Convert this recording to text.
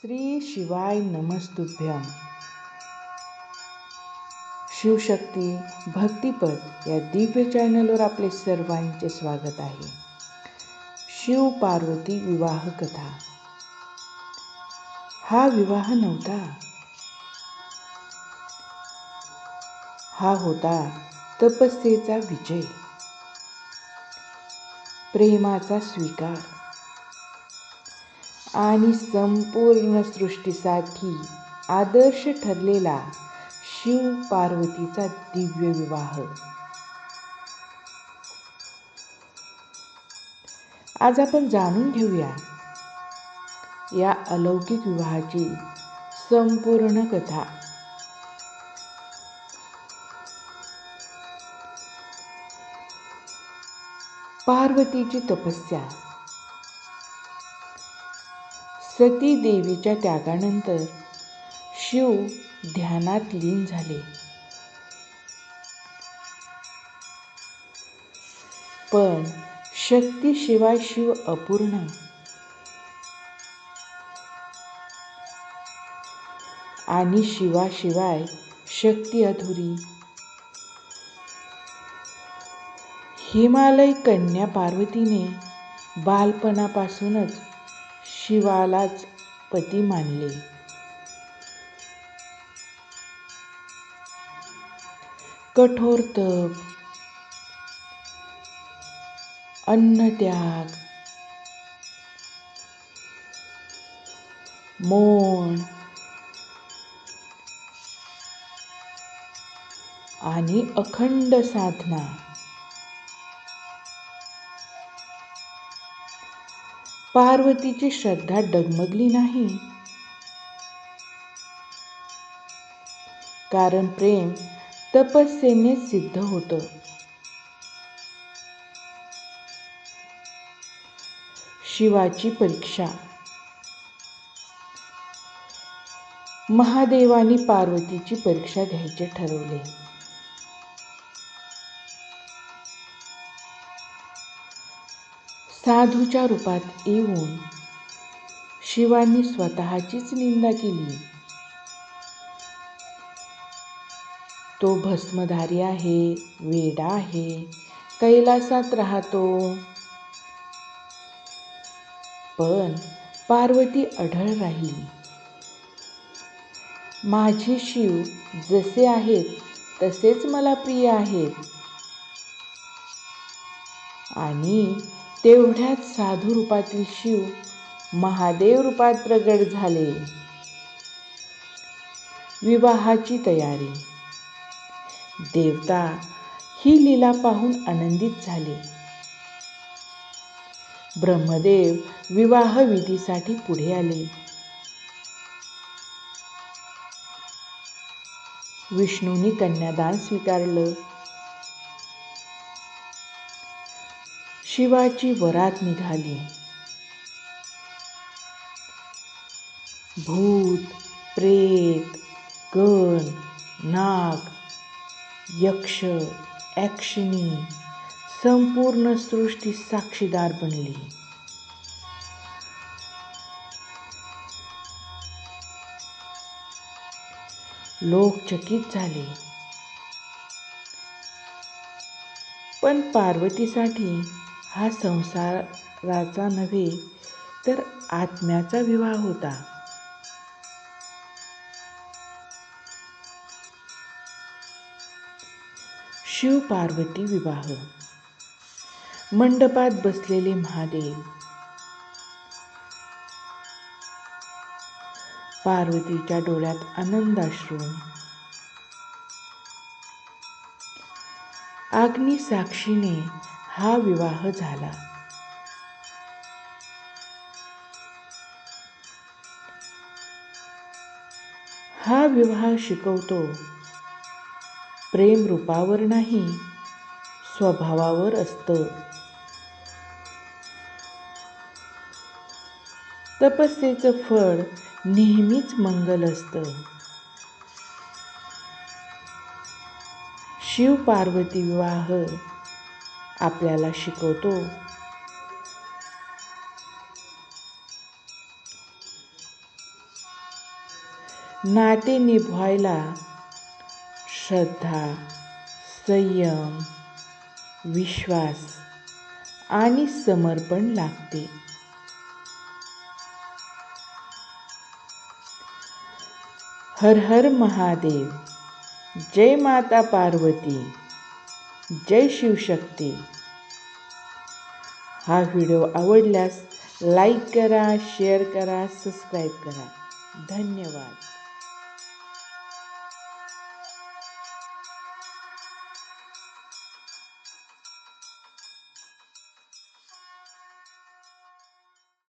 श्री शिवाय नमस्तुभ्यं. शिवशक्ती भक्तिपद या दिव्य चॅनलवर आपले सर्वांचे स्वागत आहे. शिव पार्वती विवाह कथा. हा विवाह नव्हता, हा होता तपस्येचा विजय, प्रेमाचा स्वीकार आणि संपूर्ण सृष्टीसाठी आदर्श ठरलेला शिव पार्वतीचा दिव्य विवाह. आज आपण जाणून घेऊया या अलौकिक विवाहाची संपूर्ण कथा. पार्वतीची तपस्या. सती देवीच्या त्यागानंतर शिव ध्यानात लीन झाले. पण शक्तीशिवाय शिव अपूर्ण आणि शिवाशिवाय शक्ती अधुरी. हिमालय कन्या पार्वतीने बालपणापासूनच शिवालाच पती मानले. कठोर तप, अन्नत्याग, मौन आणि अखंड साधना. पार्वतीची श्रद्धा डगमगली नाही, कारण प्रेम तपस्येने सिद्ध होतं. शिवाची परीक्षा. महादेवानी पार्वतीची परीक्षा घ्यायचे ठरवले. साधूच्या रूपात येऊन शिवानी स्वतःचीच निंदा केली. तो भस्मधारी आहे, वेडा आहे, कैलासात राहतो. पण पार्वती अढळ राहिली. माझे शिव जसे आहेत तसेच मला प्रिय आहेत. आणि तेवढ्यात साधू रूपातील शिव महादेव रूपात प्रगट झाले. विवाहाची तयारी. देवता ही लीला पाहून आनंदित झाले. ब्रह्मदेव विवाह विधीसाठी पुढे आले. विष्णूंनी कन्यादान स्वीकारलं. शिवाची वरात निघाली. भूत, प्रेत, गण, नाग, यक्ष, यक्षिणी संपूर्ण सृष्टी साक्षीदार बनली. लोक चकित झाले. पण पार्वतीसाठी हा संसाराचा नव्हे तर आत्म्याचा विवाह होता. शिव पार्वती विवाह. मंडपात बसलेले महादेव. पार्वतीच्या डोळ्यात आनंदाश्रू. अग्नी साक्षीने हा विवाह झाला. हा विवाह शिकवतो, प्रेम रूपावर नाही, स्वभावावर असतं. तपस्येचं फळ नेहमीच मंगल असतं. शिव पार्वती विवाह आपल्याला शिकवतो, नाते निभवायला श्रद्धा, संयम, विश्वास आणि समर्पण लागते. हर हर महादेव. जय माता पार्वती. जय शिवशक्ती. हा व्हिडिओ आवडल्यास लाईक करा, शेअर करा, सबस्क्राईब करा. धन्यवाद.